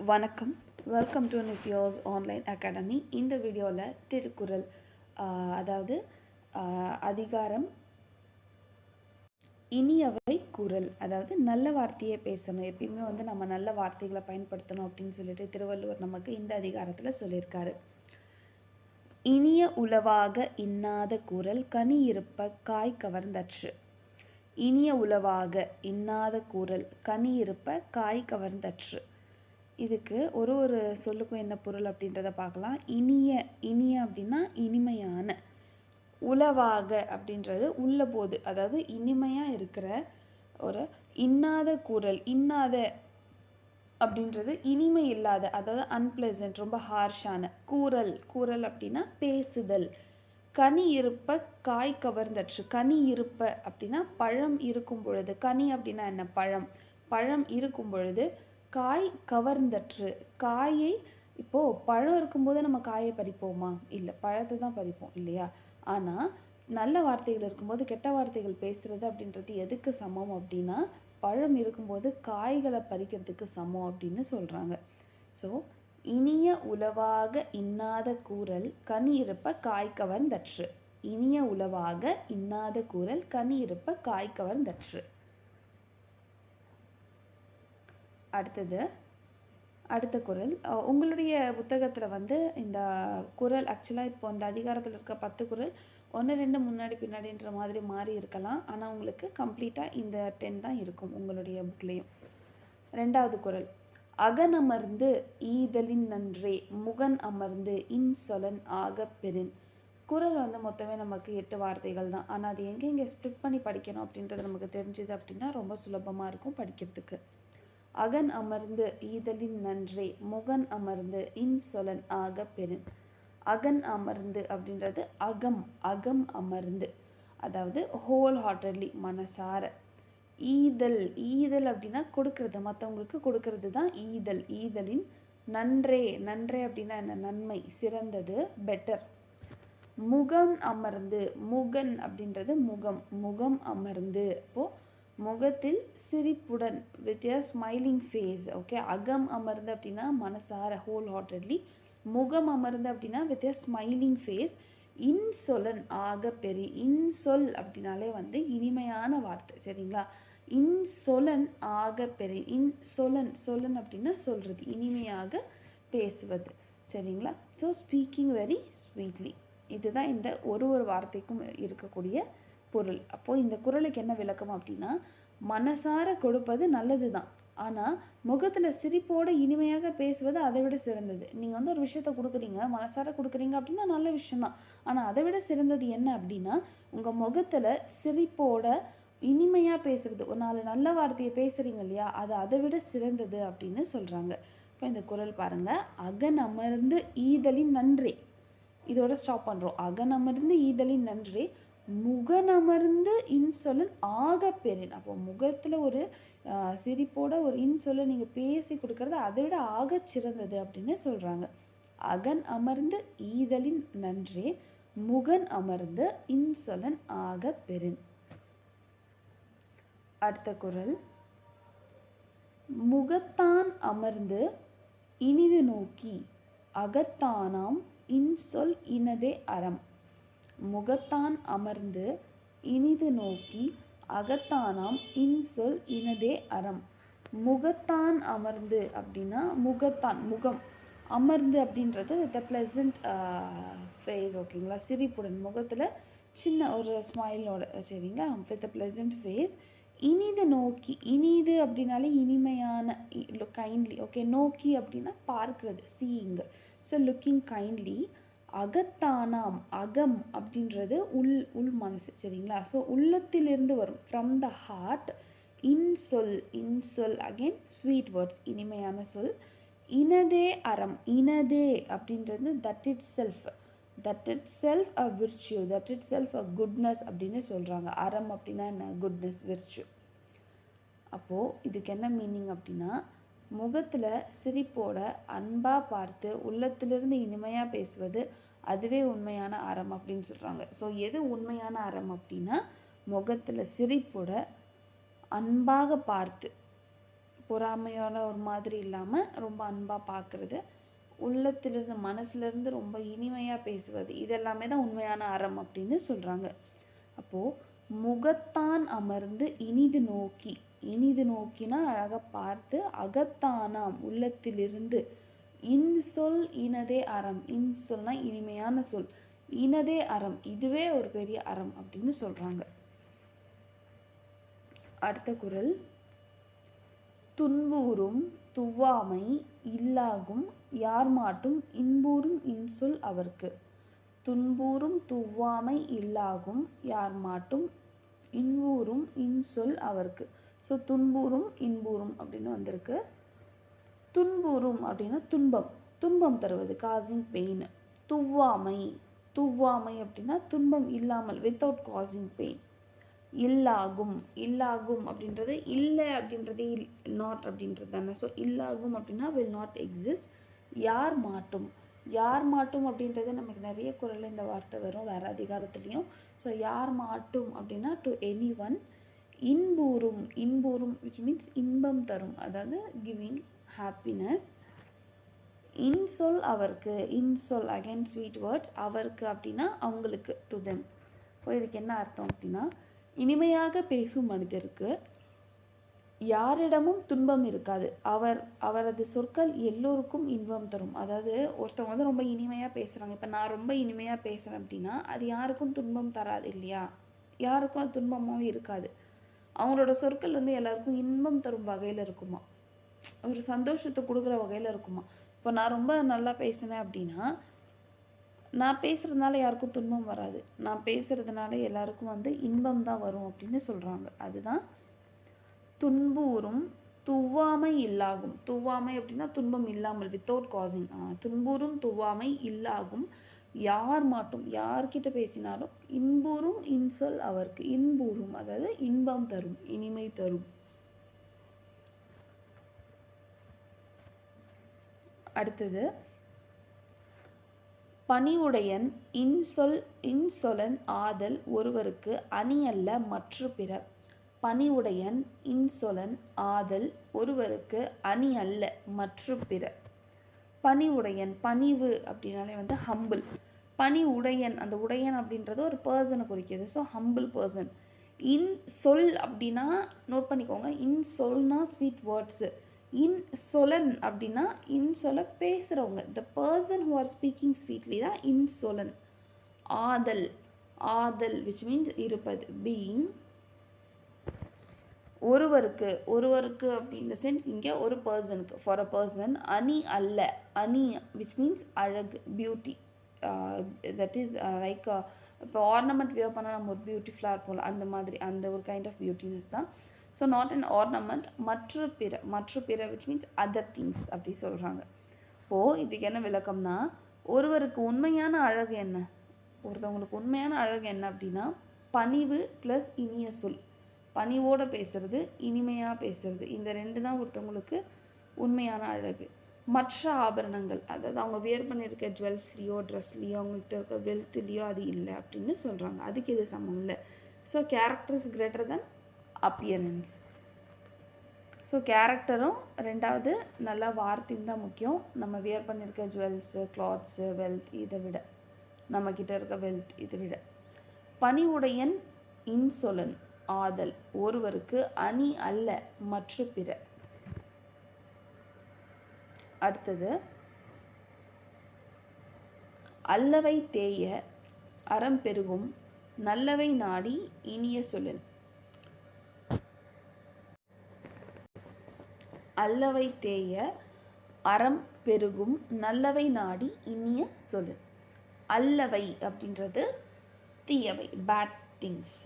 வணக்கம். Welcome to Nifios online academy. இந்த வீடியோவில் திருக்குறள் அதாவது அதிகாரம் இனியவை குறள், அதாவது நல்ல வார்த்தையை பேசணும், எப்பயுமே நம்ம நல்ல வார்த்தைகளை பயன்படுத்தணும் அப்படின்னு சொல்லிட்டு திருவள்ளுவர் நமக்கு இந்த அதிகாரத்தில் சொல்லியிருக்காரு. இனிய உளவாக இன்னாத குறள் கனி இருப்ப காய் கவர்ந்தற்று. இனிய உளவாக இன்னாத குறள் கனி இருப்ப காய் கவர்ந்தற்று. இதுக்கு ஒரு சொல்லுக்கும் என்ன பொருள் அப்படின்றத பார்க்கலாம். இனிய அப்படின்னா இனிமையான, உளவாக அப்படின்றது உள்ள போது, அதாவது இனிமையாக இருக்கிற ஒரு இன்னாத குறள். இன்னாத அப்படின்றது இனிமை இல்லாத, அதாவது அன்பிளசன்ட், ரொம்ப ஹார்ஷான. கூறல் அப்படின்னா பேசுதல். கனி இருப்ப காய் கவர்ந்தற்று. கனி இருப்ப அப்படின்னா பழம் இருக்கும் பொழுது. கனி அப்படின்னா என்ன? பழம் இருக்கும் பொழுது காய் கவர்ந்தற்று. காயை இப்போது பழம் இருக்கும்போது நம்ம காயை பறிப்போமா? இல்லை, பழத்தை தான் பறிப்போம் இல்லையா? ஆனால் நல்ல வார்த்தைகள் இருக்கும்போது கெட்ட வார்த்தைகள் பேசுகிறது அப்படின்றது எதுக்கு சமம் அப்படின்னா, பழம் இருக்கும்போது காய்களை பறிக்கிறதுக்கு சமம் அப்படின்னு சொல்கிறாங்க. ஸோ இனிய உளவாக இன்னாத கூறல் கனி இருப்ப காய் கவர்ந்தற்று. இனிய உளவாக இன்னாத கூறல் கனி இருப்ப காய் கவர்ந்தற்று. அடுத்த குறள். உங்களுடைய புத்தகத்தில் இந்த குறள் ஆக்சுவலாக இப்போ அந்த அதிகாரத்தில் இருக்க 10 குறள் 1 2 முன்னாடி பின்னாடின்ற மாதிரி மாறி இருக்கலாம். ஆனால் உங்களுக்கு கம்ப்ளீட்டாக இந்த 10 தான் இருக்கும் உங்களுடைய புக்லேயும். 2வது குறள். அகன் அமர்ந்து ஈதலின் நன்றே முகன் அமர்ந்து இன்சொலன் ஆக பெறின். குறள் மொத்தமே நமக்கு 8 வார்த்தைகள் தான். ஆனால் அது எங்கே ஸ்ப்ளிட் பண்ணி படிக்கணும் அப்படின்றது நமக்கு தெரிஞ்சுது அப்படின்னா ரொம்ப சுலபமாக இருக்கும் படிக்கிறதுக்கு. அகன் அமர்ந்து ஈதலின் நன்றே முகன் அமர்ந்து இன்சொலன் ஆக பெறின். அகன் அமர்ந்து அப்படின்றது அகம் அமர்ந்து, அதாவது ஹோல் ஹார்ட்டட்லி, மனசார. ஈதல் அப்படின்னா கொடுக்கறது, மற்றவங்களுக்கு கொடுக்கறது தான் ஈதல். ஈதலின் நன்றே அப்படின்னா என்ன? நன்மை, சிறந்தது, பெட்டர். முகன் அமர்ந்து, முகன் அப்படின்றது முகம் அமர்ந்து, அப்போது முகத்தில் சிரிப்புடன், with a smiling face. Okay, அகம் அமர்ந்து அப்படின்னா மனசார, ஹோல் ஹார்ட்டட்லி. முகம் அமர்ந்து அப்படின்னா வித் எ ஸ்மைலிங் ஃபேஸ். இன்சொலன் ஆக பெரி. இன்சொல் அப்படின்னாலே இனிமையான வார்த்தை, சரிங்களா? இன்சொலன் ஆக பெரி. சொல்லன் அப்படின்னா சொல்கிறது, இனிமையாக பேசுவது, சரிங்களா? So speaking very sweetly. இதுதான் இந்த ஒரு வார்த்தைக்கும் இருக்கக்கூடிய பொருள். அப்போது இந்த குறளுக்கு என்ன விளக்கம் அப்படின்னா, மனசார கொடுப்பது நல்லது தான், ஆனால் முகத்தில் சிரிப்போடு இனிமையாக பேசுவது அதை விட சிறந்தது. நீங்கள் ஒரு விஷயத்தை கொடுக்குறீங்க, மனசார கொடுக்குறீங்க அப்படின்னா நல்ல விஷயம்தான். ஆனால் அதை விட சிறந்தது என்ன அப்படின்னா, உங்கள் முகத்தில் சிரிப்போட இனிமையாக பேசுறது. ஒரு 4 நல்ல வார்த்தையை பேசுகிறீங்க இல்லையா, அது அதை விட சிறந்தது அப்படின்னு சொல்கிறாங்க. இப்போ இந்த குறள் பாருங்கள். அகன் அமர்ந்து ஈதலின் நன்றே, இதோட ஸ்டாப் பண்ணுறோம். அகன் அமர்ந்து ஈதலின் நன்றே முகனமர்ந்து இன்சொலன் ஆக பெறின். அப்போ முகத்தில் ஒரு சிரிப்போட ஒரு இன்சொல்ல நீங்கள் பேசி கொடுக்கறது அதை விட ஆக சிறந்தது அப்படின்னு சொல்கிறாங்க. அகன் அமர்ந்து ஈதலின் நன்றே முகன் அமர்ந்து இன்சொலன் ஆக பெறின். அடுத்த குறள். முகத்தான் அமர்ந்து இனிது நோக்கி அகத்தானாம் இன்சொல் இனதே அறம். முகத்தான் அமர்ந்து இனிது நோக்கி அகத்தானாம் இன்சொல் இனதே அறம். முகத்தான் அமர்ந்து அப்படின்னா முகம் அமர்ந்து அப்படின்றது வித் அ ப்ளசண்ட் ஃபேஸ், ஓகேங்களா? சிரிப்புடன், முகத்தில் சின்ன ஒரு ஸ்மைலோட, சரிங்களா? With a pleasant face. இனிது நோக்கி, இனிது அப்படின்னாலே இனிமையான, கைண்ட்லி. ஓகே, நோக்கி அப்படின்னா பார்க்கிறது, சீயிங். So looking kindly. அகத்தானாம், அகம் அப்படின்றது உள் மனசு, சரிங்களா? ஸோ உள்ளத்திலிருந்து வரும், ஃப்ரம் த ஹார்ட். இன்சொல் அகெயின் ஸ்வீட் வேர்ட்ஸ், இனிமையான சொல். இனதே அறம். இனதே அப்படின்றது that itself a virtue, that itself a goodness அப்படின்னு சொல்கிறாங்க. அறம் அப்படின்னா என்ன? Goodness, virtue. அப்போது இதுக்கு என்ன மீனிங் அப்படின்னா, முகத்தில் சிரிப்போட அன்பாக பார்த்து உள்ளத்திலிருந்து இனிமையாக பேசுவது அதுவே உண்மையான அறம் அப்படின்னு சொல்கிறாங்க. ஸோ எது உண்மையான அறம் அப்படின்னா, முகத்தில் சிரிப்போட அன்பாக பார்த்து பொறாமையான ஒரு மாதிரி இல்லாமல் ரொம்ப அன்பாக பார்க்குறது, உள்ளத்திலிருந்து மனசுலேருந்து ரொம்ப இனிமையாக பேசுவது, இதெல்லாமே தான் உண்மையான அறம் அப்படின்னு சொல்கிறாங்க. அப்போது முகத்தான் அமர்ந்து இனிது நோக்கி, இனிது நோக்கினா அழகாக பார்த்து, அகத்தானாம் உள்ளத்திலிருந்து, இன்சொல் இனதே அறம், இன்சொல்னா இனிமையான சொல், இனதே அறம், இதுவே ஒரு பெரிய அறம் அப்படின்னு சொல்கிறாங்க. அடுத்த குறள், துன்பூறும் துவாமை இல்லாகும் யார் மாட்டும் இன்பூறும் இன்சொல் அவர்க்கு. துன்பூறும் துவாமை இல்லாகும் யார் மாட்டும் இன்பூறும் இன்சொல் அவர்க்கு. ஸோ துன்பூறும் இன்பூறும் அப்படின்னு வந்திருக்கு. துன்பூறும் அப்படின்னா துன்பம், துன்பம் தருவது, காசிங் பெயின். துவாமை, துவாமை அப்படின்னா துன்பம் இல்லாமல், வித்தவுட் காசிங் பெயின். இல்லாகும், இல்லாகும் அப்படின்றது இல்லை அப்படின்றதே நாட் அப்படின்றது தானே. ஸோ இல்லாகும் அப்படின்னா வில் நாட் எக்ஸிஸ்ட். யார் மாட்டும், யார் மாட்டும் அப்படின்றது நமக்கு நிறைய குறளில் இந்த வார்த்தை வரும் வேறு அதிகாரத்துலேயும். ஸோ யார் மாட்டும் அப்படின்னா டு எனி ஒன். இன்பூறும், இன்பூறும் விச் மீன்ஸ் இன்பம் தரும், அதாவது கிவிங் ஹாப்பினஸ். இன்சொல் அவருக்கு, இன்சொல் அகைன் ஸ்வீட் வேர்ட்ஸ், அவருக்கு அப்படின்னா அவங்களுக்கு, டு தெம். ஸோ இதுக்கு என்ன அர்த்தம் அப்படின்னா, இனிமையாக பேசும் மனிதருக்கு யாரிடமும் துன்பம் இருக்காது, அவரது சொற்கள் எல்லோருக்கும் இன்பம் தரும். அதாவது ஒருத்தவங்க வந்து ரொம்ப இனிமையாக பேசுகிறாங்க, இப்போ நான் ரொம்ப இனிமையாக பேசுகிறேன் அப்படின்னா அது யாருக்கும் துன்பம் தராது இல்லையா, யாருக்கும் அது துன்பமாகவும் இருக்காது. அவங்களோட சொற்கள் வந்து எல்லாருக்கும் இன்பம் தரும் வகையில் இருக்குமா, ஒரு சந்தோஷத்தை கொடுக்குற வகையில் இருக்குமா. இப்போ நான் ரொம்ப நல்லா பேசினேன் அப்படின்னா நான் பேசுகிறதுனால யாருக்கும் துன்பம் வராது, நான் பேசுகிறதுனால எல்லாருக்கும் வந்து இன்பம் தான் வரும் அப்படின்னு சொல்கிறாங்க. அதுதான் துன்பூறும் துவாமை இல்லாகும். துவாமை அப்படின்னா துன்பம் இல்லாமல், வித்தவுட் காசிங். துன்பூறும் துவாமை இல்லாகும் யார் மாட்டும், யார்கிட்ட பேசினாலும் இன்பூறும் இன்சொல் அவருக்கு. இன்பூறும் அதாவது இன்பம் தரும், இனிமை தரும். அடுத்தது, பணிவுடையன் இன்சொலன் ஆதல் ஒருவருக்கு அணி அல்ல மற்று பிற. பணிவுடையன் இன்சொலன் ஆதல் ஒருவருக்கு அணி அல்ல மற்று பிற. பணிவுடையன், பணிவு அப்படின்னாலே வந்து ஹம்பிள். பணிவுடையன், அந்த உடையன் அப்படின்றது ஒரு பர்சனை குறிக்கிறது. So humble person. இன்சொல் அப்படின்னா நோட் பண்ணிக்கோங்க, இன்சொல்னா ஸ்வீட் வேர்ட்ஸு. இன்சொலன் அப்படின்னா இன்சொல பேசுகிறவங்க, the person who are speaking sweetly தான் இன்சொலன். ஆதல், ஆதல் விச் மீன்ஸ் இருப்பது, பீயிங். ஒருவருக்கு, ஒருவருக்கு அப்படின்ற சென்ஸ் இங்கே ஒரு பர்சனுக்கு, ஃபார் அ பர்சன். அணி அல்ல, அணி விச் மீன்ஸ் அழகு, பியூட்டி. தட் இஸ் லைக் இப்போ ஆர்னமெண்ட் வியர் பண்ணால் நம்ம ஒரு பியூட்டிஃபுல்லாக இருப்போம்ல, அந்த மாதிரி, அந்த ஒரு கைண்ட் ஆஃப் பியூட்டினஸ் தான். ஸோ நாட் அன் ஆர்னமெண்ட், மற்ற பிற, மற்ற பிற விச் மீன்ஸ் அதர் திங்ஸ் அப்படி சொல்கிறாங்க. இப்போது இதுக்கு என்ன விளக்கம்னா, ஒருவருக்கு உண்மையான அழகு என்ன, ஒருத்தவங்களுக்கு உண்மையான அழகு என்ன அப்படின்னா பணிவு ப்ளஸ் இனிய சொல். பணிவோடு பேசுகிறது, இனிமையாக பேசுகிறது, இந்த ரெண்டு தான் ஒருத்தவங்களுக்கு உண்மையான அழகு. மற்ற ஆபரணங்கள், அதாவது அவங்க வியர் பண்ணியிருக்க ஜுவல்ஸ்லேயோ ட்ரெஸ்லேயோ அவங்ககிட்ட இருக்க வெல்த்லேயோ அது இல்லை அப்படின்னு சொல்கிறாங்க. அதுக்கு இது சமம் இல்லை. So character is greater than appearance. So கேரக்டரும் ரெண்டாவது நல்லா வார்த்தையும் தான் முக்கியம். நம்ம வியர் பண்ணியிருக்க ஜுவல்ஸு, கிளாத்ஸு, வெல்த் இதை விட, நம்மக்கிட்ட இருக்க வெல்த் இதை விட. பணிவுடையன் இன்சொலன் ஆதல் ஒருவருக்கு அணி அல்ல மற்ற பிற. அடுத்தது, அல்லவை தேய அறம் பெருகும் நல்லவை நாடி இனிய சொலன். அல்லவை தேய அறம் பெருகும் நல்லவை நாடி இனிய சொலன். அல்லவை அப்படின்றது தீயவை, பேட் திங்ஸ்.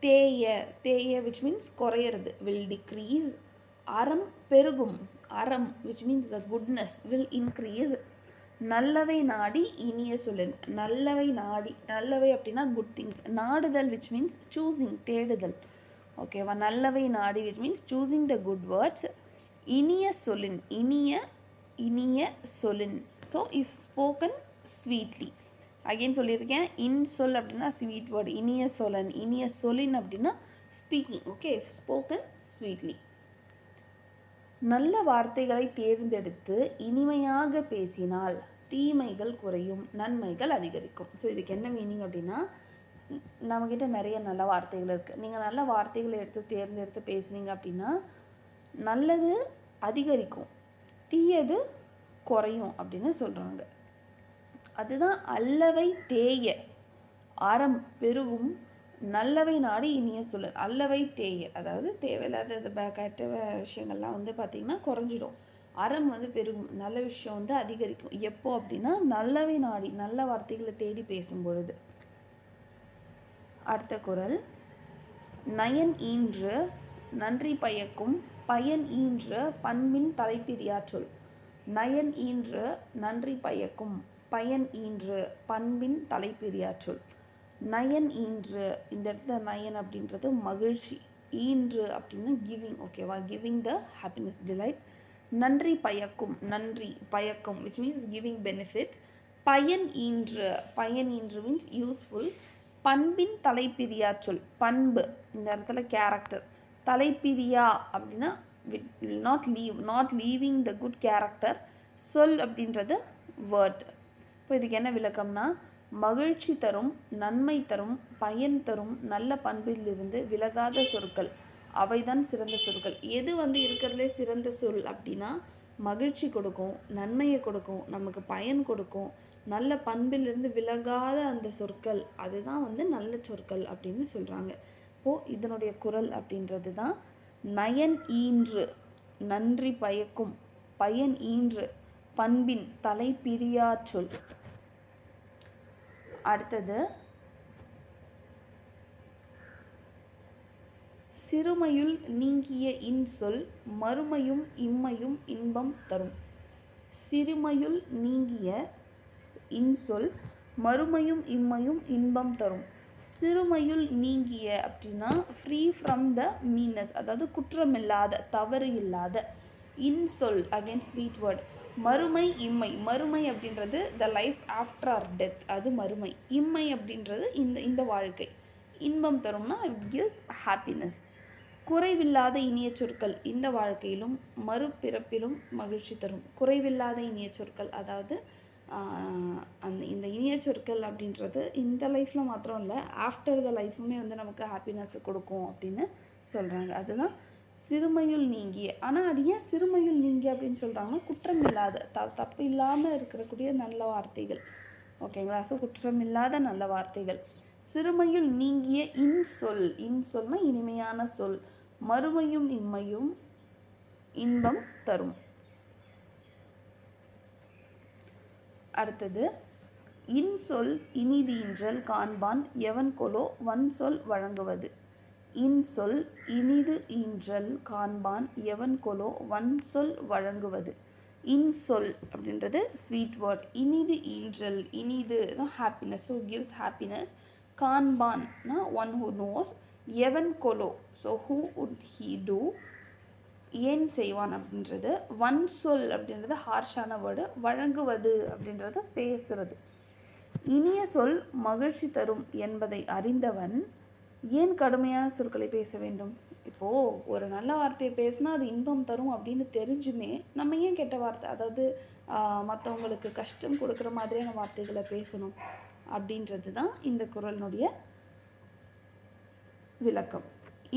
தேய, தேய விச் மீன்ஸ் குறையிறது, வில் டிக்ரீஸ். அறம் பெருகும், அறம் which means the goodness will increase. நல்லவை நாடி இனிய சொலன். நல்லவை நாடி, நல்லவை அப்படின்னா குட் திங்ஸ். நாடுதல் விச் மீன்ஸ் சூஸிங், தேடுதல். ஓகேவா, நல்லவை நாடி which means choosing the good words. இனிய சொலின், இனிய இனிய சொலின். So if spoken sweetly, again சொல்லியிருக்கேன், இன்சொல் அப்படின்னா ஸ்வீட் வேர்ட், இனிய சொலன், இனிய சொலின் அப்படின்னா ஸ்பீக்கிங். Okay, spoken sweetly. நல்ல வார்த்தைகளை தேர்ந்தெடுத்து இனிமையாக பேசினால் தீமைகள் குறையும், நன்மைகள் அதிகரிக்கும். ஸோ இதுக்கு என்ன மீனிங் அப்படின்னா, நம்மக்கிட்ட நிறைய நல்ல வார்த்தைகள் இருக்குது. நீங்கள் நல்ல வார்த்தைகளை தேர்ந்தெடுத்து பேசுனீங்க அப்படின்னா நல்லது அதிகரிக்கும், தீயது குறையும் அப்படின்னு சொல்கிறாங்க. அதுதான் அல்லவை தேய அறம் பெருகும், நல்லவை நாடி இனிய சொல்லல். அல்லவை தேய அதாவது தேவையில்லாத கெட்ட விஷயங்கள்லாம் பார்த்திங்கன்னா குறைஞ்சிடும். அறம் பெருகும், நல்ல விஷயம் அதிகரிக்கும். எப்போ அப்படின்னா நல்லவை நாடி, நல்ல வார்த்தைகளை தேடி பேசும் பொழுது. அடுத்த குறள், நயன் ஈன்று நன்றி பயக்கும், பயன் ஈன்று பண்பின் தலைப்பிரியா சொல். நயன் ஈன்று நன்றி பயக்கும், பயன் ஈன்று பண்பின் தலைப்பிரியா சொல். நயன் ஈன்று, இந்த இடத்துல நயன் அப்படின்றது மகிழ்ச்சி, ஈன்று அப்படின்னா கிவிங், ஓகேவா, கிவிங் த ஹாப்பினஸ், டிலைட். நன்றி பயக்கும், நன்றி பயக்கும் which means giving benefit. பயன் ஈன்று, பயன் ஈன்று means useful. பண்பின் தலைப்பிரியா சொல், பண்பு இந்த இடத்துல கேரக்டர். தலைப்பிரியா அப்படின்னா not leaving the good character. சொல் அப்படின்றது வேர்ட். இப்போ இதுக்கு என்ன விளக்கம்னா, மகிழ்ச்சி தரும், நன்மை தரும், பயன் தரும் நல்ல பண்பிலிருந்து விலகாத சொற்கள் அவைதான் சிறந்த சொற்கள். எது இருக்கிறதுலே சிறந்த சொல் அப்படின்னா மகிழ்ச்சி கொடுக்கும், நன்மையை கொடுக்கும், நமக்கு பயன் கொடுக்கும், நல்ல பண்பிலிருந்து விலகாத அந்த சொற்கள், அதுதான் நல்ல சொற்கள் அப்படின்னு சொல்கிறாங்க. இப்போது இதனுடைய குறள் அப்படின்றது தான் நயன் ஈன்று நன்றி பயக்கும், பயன் ஈன்று பண்பின் தலைப்பிரியா சொல். அடுத்தது, சிறுமையுள் நீங்கிய இன்சொல் மறுமையும் இம்மையும் இன்பம் தரும். சிறுமையுள் நீங்கிய இன்சொல் மறுமையும் இம்மையும் இன்பம் தரும். சிறுமையுள் நீங்கிய அப்படின்னா ஃப்ரீ ஃப்ரம் த மீனஸ், அதாவது குற்றமில்லாத, தவறு இல்லாத. இன்சொல் அகைன் ஸ்வீட் வேர்ட். மறுமை இம்மை, மறுமை அப்படின்றது the life after R death, அது மறுமை. இம்மை அப்படின்றது இந்த வாழ்க்கை. இன்பம் தரும்னா இட் கிவ்ஸ் ஹாப்பினஸ். குறைவில்லாத இனிய சொற்கள், இந்த வாழ்க்கையிலும் மறுபிறப்பிலும் மகிழ்ச்சி தரும். குறைவில்லாத இனிய சொற்கள், அதாவது இந்த இனிய சொற்கள் அப்படின்றது இந்த லைஃப்பில் மாத்திரம் இல்லை, ஆஃப்டர் த லைஃப்புமே நமக்கு ஹாப்பினஸ் கொடுக்கும் அப்படின்னு சொல்கிறாங்க. அதுதான் சிறுமையுள் நீங்கிய. ஆனால் அது ஏன் சிறுமையுள் நீங்கிய அப்படின்னு சொல்கிறாங்கன்னா, குற்றம் இல்லாத, தப்பு இல்லாமல் இருக்கக்கூடிய நல்ல வார்த்தைகள், ஓகேங்களா. ஸோ குற்றம் இல்லாத நல்ல வார்த்தைகள். சிறுமையுள் நீங்கிய இன்சொல், இன்சொல்னா இனிமையான சொல், மறுமையும் இம்மையும் இன்பம் தரும். அடுத்தது, இன்சொல் இனிதீன்றல் காண்பான் எவன் கொலோ வன்சொல் வழங்குவது. இன்சொல் இனிது ஈன்றல் காண்பான் எவன் கொலோ வன்சொல் வழங்குவது. இன்சொல் அப்படின்றது ஸ்வீட் வேர்ட். இனிது ஈன்றல், இனிது ஹாப்பினஸ், ஸோ கிவ்ஸ் ஹாப்பினஸ். காண்பான்னா ஒன் ஹூ நோஸ். எவன் கொலோ, so who would he do. ஏன் செய்வான் அப்படின்றது. வன்சொல் அப்படின்றது ஹார்ஷான வேர்டு. வழங்குவது அப்படின்றது பேசுறது. இனிய சொல் மகிழ்ச்சி தரும் என்பதை அறிந்தவன் ஏன் கடுமையான சொற்களை பேச வேண்டும். இப்போது ஒரு நல்ல வார்த்தையை பேசினா அது இன்பம் தரும் அப்படின்னு தெரிஞ்சுமே நம்ம ஏன் கெட்ட வார்த்தை, அதாவது மற்றவங்களுக்கு கஷ்டம் கொடுக்குற மாதிரியான வார்த்தைகளை பேசணும் அப்படின்றது தான் இந்த குறளினுடைய விளக்கம்.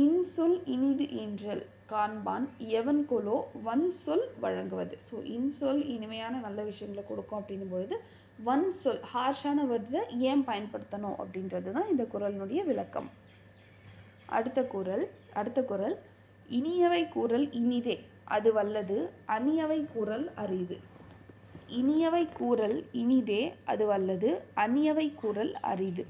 இன்சொல் இனிது ஈன்றல் காண்பான் எவன் கொலோ வன்சொல் வழங்குவது. ஸோ இன்சொல் இனிமையான நல்ல விஷயங்களை கொடுக்கும் அப்படின்னும் பொழுது வன்சொல் ஹார்ஷான வேர்ட்ஸை ஏன் பயன்படுத்தணும் அப்படின்றது தான் இந்த குறளினுடைய விளக்கம். அடுத்த குறள், இனியவை கூறல் இனிதே அது வல்லது, அணியவை கூறல் அரிது. இனியவை கூறல் இனிதே அது வல்லது, அணியவை கூறல் அரிது.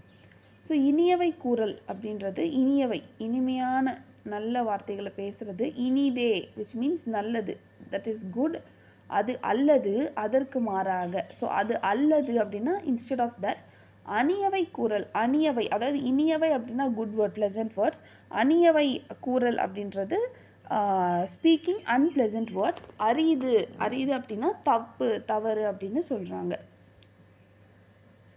ஸோ இனியவை கூறல் அப்படின்றது இனியவை, இனிமையான நல்ல வார்த்தைகளை பேசுகிறது. இனிதே விச் மீன்ஸ் நல்லது, தட் இஸ் குட். அது அல்லது அதற்கு மாறாக. ஸோ அது அல்லது அப்படின்னா இன்ஸ்டெட் ஆஃப் தட். அணியவை கூறல், அணியவை அதாவது இனியவை அப்படின்னா குட் வேர்ட், ப்ளசன்ட் வேர்ட்ஸ். அணியவை கூறல் அப்படின்றது ஸ்பீக்கிங் அன்பிளசன்ட் வேர்ட்ஸ். அரிது, அரிது அப்படின்னா தப்பு, தவறு அப்படின்னு சொல்கிறாங்க.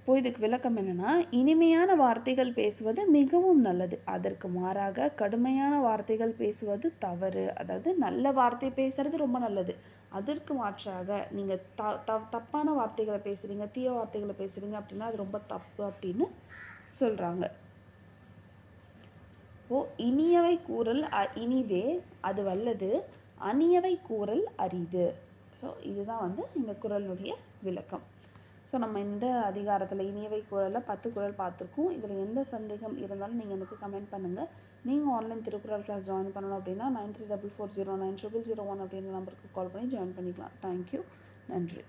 இப்போது இதுக்கு விளக்கம் என்னென்னா, இனிமையான வார்த்தைகள் பேசுவது மிகவும் நல்லது. அதற்கு மாறாக கடுமையான வார்த்தைகள் பேசுவது தவறு. அதாவது நல்ல வார்த்தை பேசுறது ரொம்ப நல்லது. அதற்கு மாற்றாக நீங்கள் தப்பான வார்த்தைகளை பேசுகிறீங்க, தீய வார்த்தைகளை பேசுகிறீங்க அப்படின்னா அது ரொம்ப தப்பு அப்படின்னு சொல்கிறாங்க. இனியவை கூறல் இனிதே அது வல்லது, அணியவை கூறல் அரிது. ஸோ இதுதான் வந்து இந்த குறளுடைய விளக்கம். ஸோ நம்ம இந்த அதிகாரத்தில் இனியவை குறளில் 10 குறள் பார்த்துருக்கோம். இதில் எந்த சந்தேகம் இருந்தாலும் நீங்கள் எனக்கு கமெண்ட் பண்ணுங்கள். நீங்கள் ஆன்லைன் திருக்குறள் கிளாஸ் ஜாயின் பண்ணணும் அப்படின்னா 9344090001 அப்படின்ற நம்பருக்கு கால் பண்ணி ஜாயின் பண்ணிக்கலாம். தேங்க்யூ. நன்றி.